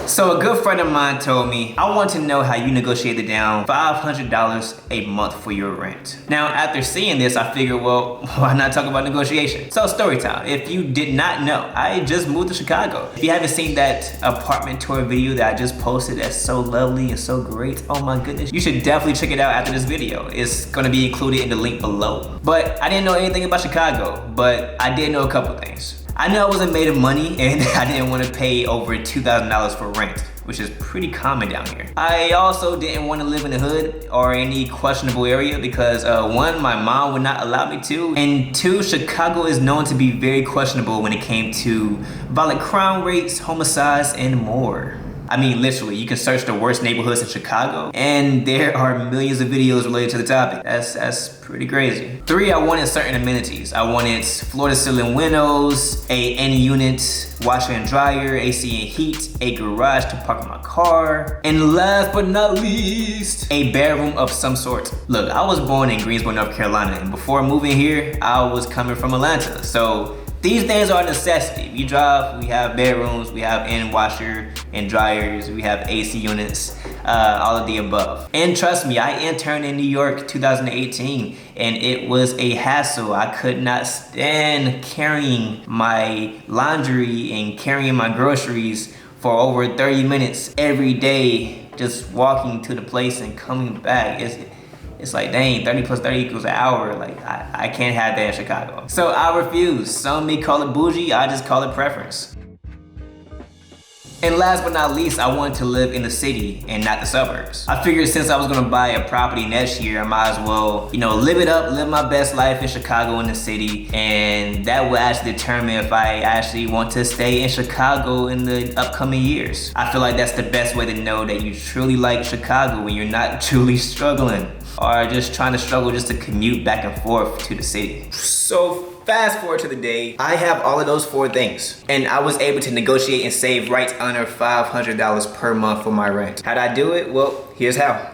So a good friend of mine told me, I want to know how you negotiated down $500 a month for your rent. Now, after seeing this, I figured, well, why not talk about negotiation? So story time. If you did not know, I just moved to Chicago. If you haven't seen that apartment tour video that I just posted that's so lovely and so great, oh my goodness, you should definitely check it out after this video. It's gonna be included in the link below. But I didn't know anything about Chicago, but I did know a couple things. I knew I wasn't made of money and I didn't want to pay over $2,000 for rent, which is pretty common down here. I also didn't want to live in the hood or any questionable area because one, my mom would not allow me to, and two, Chicago is known to be very questionable when it came to violent crime rates, homicides, and more. I mean, literally, you can search the worst neighborhoods in Chicago and there are millions of videos related to the topic. That's pretty crazy. Three, I wanted certain amenities. I wanted floor-to-ceiling windows, a in-unit washer and dryer, AC and heat, a garage to park my car, and last but not least, a bedroom of some sort. Look, I was born in Greensboro, North Carolina, and before moving here, I was coming from Atlanta. So these things are a necessity. We drive, we have bedrooms, we have in-washer and dryers, we have AC units, all of the above. And trust me, I interned in New York 2018 and it was a hassle. I could not stand carrying my laundry and carrying my groceries for over 30 minutes every day, just walking to the place and coming back. It's like, dang, 30 plus 30 equals an hour. Like, I can't have that in Chicago. So I refuse. Some may call it bougie, I just call it preference. And last but not least, I wanted to live in the city and not the suburbs. I figured since I was gonna buy a property next year, I might as well, live it up, live my best life in Chicago in the city, and that will actually determine if I actually want to stay in Chicago in the upcoming years. I feel like that's the best way to know that you truly like Chicago when you're not truly struggling or just trying to struggle just to commute back and forth to the city. So fast forward to the day, I have all of those 4 things and I was able to negotiate and save right under $500 per month for my rent. How'd I do it? Well, here's how.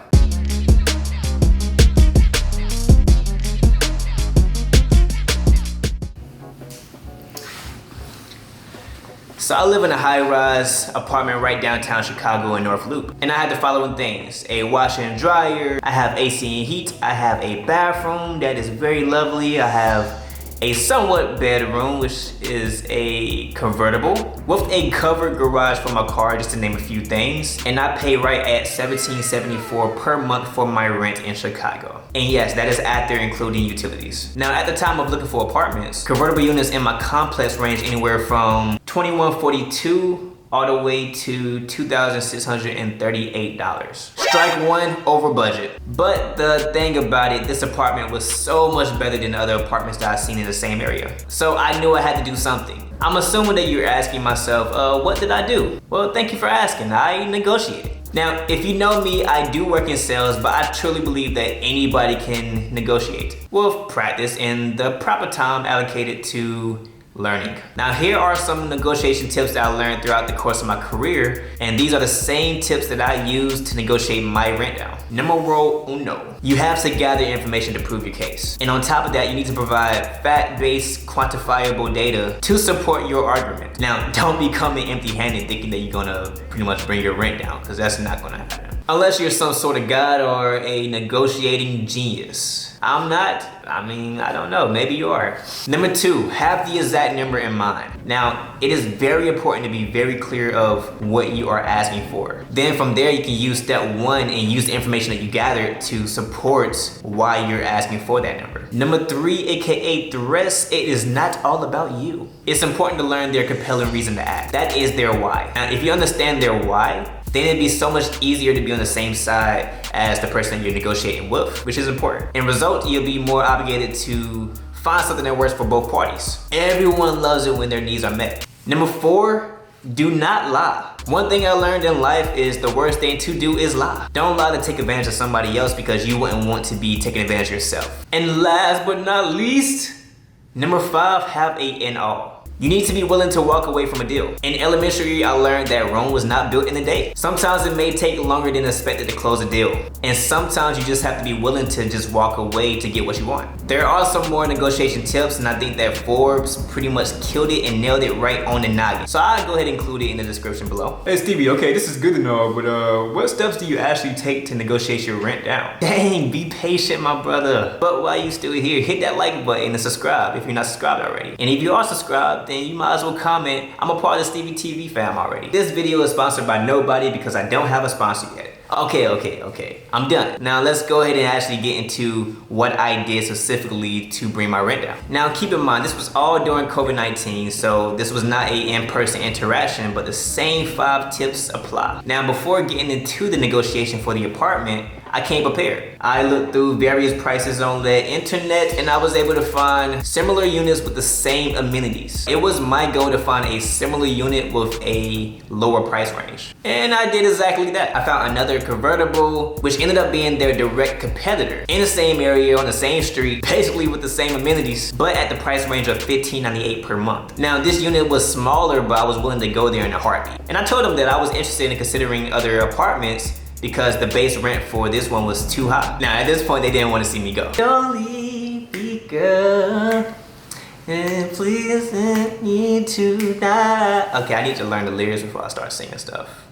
So I live in a high-rise apartment right downtown Chicago in North Loop. And I had the following things: a washer and dryer, I have AC and heat, I have a bathroom that is very lovely, I have a somewhat bedroom, which is a convertible, with a covered garage for my car, just to name a few things. And I pay right at $17.74 per month for my rent in Chicago. And yes, that is after including utilities. Now, at the time of looking for apartments, convertible units in my complex range anywhere from $21.42 all the way to $2,638. Strike one, over budget. But the thing about it, this apartment was so much better than the other apartments that I've seen in the same area. So I knew I had to do something. I'm assuming that you're asking myself, what did I do? Well, thank you for asking. I negotiated. Now, if you know me, I do work in sales, but I truly believe that anybody can negotiate with practice and the proper time allocated to learning. Now, here are some negotiation tips that I learned throughout the course of my career, and these are the same tips that I use to negotiate my rent down. Numero uno, you have to gather information to prove your case. And on top of that, you need to provide fact-based, quantifiable data to support your argument. Now, don't be coming empty-handed thinking that you're gonna pretty much bring your rent down, because that's not gonna happen. Unless you're some sort of god or a negotiating genius. I'm not. I don't know, maybe you are. Number 2, have the exact number in mind. Now, it is very important to be very clear of what you are asking for. Then from there, you can use step 1 and use the information that you gathered to support why you're asking for that number. Number 3, aka the rest, it is not all about you. It's important to learn their compelling reason to act. That is their why. Now, if you understand their why, then it'd be so much easier to be on the same side as the person that you're negotiating with, which is important. In result, you'll be more obligated to find something that works for both parties. Everyone loves it when their needs are met. Number 4, do not lie. One thing I learned in life is the worst thing to do is lie. Don't lie to take advantage of somebody else because you wouldn't want to be taking advantage of yourself. And last but not least, number 5, have a in all. You need to be willing to walk away from a deal. In elementary, I learned that Rome was not built in a day. Sometimes it may take longer than expected to close a deal. And sometimes you just have to be willing to just walk away to get what you want. There are some more negotiation tips, and I think that Forbes pretty much killed it and nailed it right on the noggin. So I'll go ahead and include it in the description below. Hey Stevie, okay, this is good to know, but what steps do you actually take to negotiate your rent down? Dang, be patient, my brother. But while you still here, hit that like button and subscribe if you're not subscribed already. And if you are subscribed, then you might as well comment, I'm a part of the Stevie TV fam already. This video is sponsored by nobody because I don't have a sponsor yet. Okay, I'm done. Now let's go ahead and actually get into what I did specifically to bring my rent down. Now keep in mind, this was all during COVID-19, so this was not a in-person interaction, but the same 5 tips apply. Now before getting into the negotiation for the apartment, I came prepared. I looked through various prices on the internet and I was able to find similar units with the same amenities. It was my goal to find a similar unit with a lower price range. And I did exactly that. I found another convertible, which ended up being their direct competitor in the same area on the same street, basically with the same amenities, but at the price range of $15.98 per month. Now this unit was smaller, but I was willing to go there in a heartbeat. And I told them that I was interested in considering other apartments because the base rent for this one was too high. Now at this point, they didn't want to see me go. Don't leave me, girl, and please let me tonight. Okay, I need to learn the lyrics before I start singing stuff.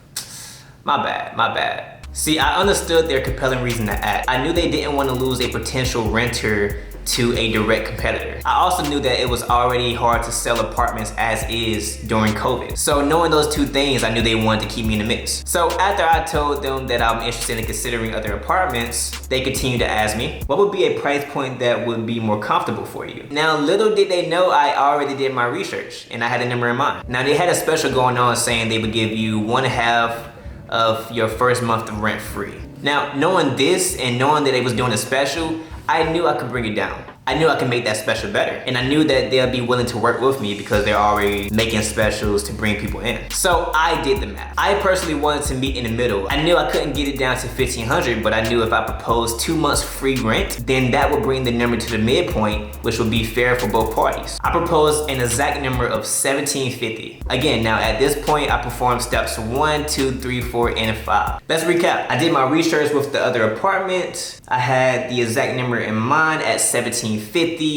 My bad. See, I understood their compelling reason to act. I knew they didn't want to lose a potential renter to a direct competitor. I also knew that it was already hard to sell apartments as is during COVID. So knowing those two things, I knew they wanted to keep me in the mix. So after I told them that I'm interested in considering other apartments, they continued to ask me, what would be a price point that would be more comfortable for you? Now, little did they know I already did my research and I had a number in mind. Now they had a special going on saying they would give you 1/2 of your first month of rent free. Now, knowing this and knowing that they was doing a special, I knew I could bring it down. I knew I could make that special better. And I knew that they'll be willing to work with me because they're already making specials to bring people in. So I did the math. I personally wanted to meet in the middle. I knew I couldn't get it down to $1,500, but I knew if I proposed 2 months free rent, then that would bring the number to the midpoint, which would be fair for both parties. I proposed an exact number of $1,750. Again, now at this point, I performed steps 1, 2, 3, 4, and 5. Let's recap. I did my research with the other apartment. I had the exact number in mind at $1,750.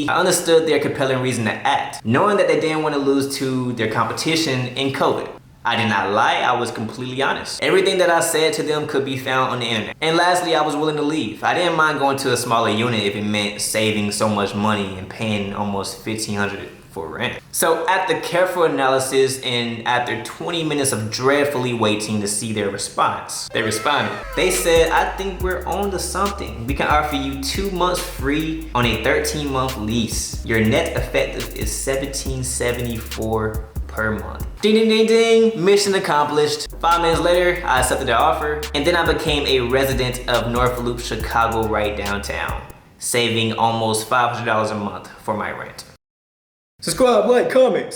I understood their compelling reason to act, knowing that they didn't want to lose to their competition in COVID. I did not lie, I was completely honest. Everything that I said to them could be found on the internet. And lastly, I was willing to leave. I didn't mind going to a smaller unit if it meant saving so much money and paying almost $1,500 for rent. So after careful analysis and after 20 minutes of dreadfully waiting to see their response, they responded. They said, I think we're on to something. We can offer you 2 months free on a 13-month lease. Your net effective is $1,774 per month. Ding, ding, ding, ding, mission accomplished. 5 minutes later, I accepted their offer, and then I became a resident of North Loop, Chicago, right downtown, saving almost $500 a month for my rent. Subscribe, like, comment.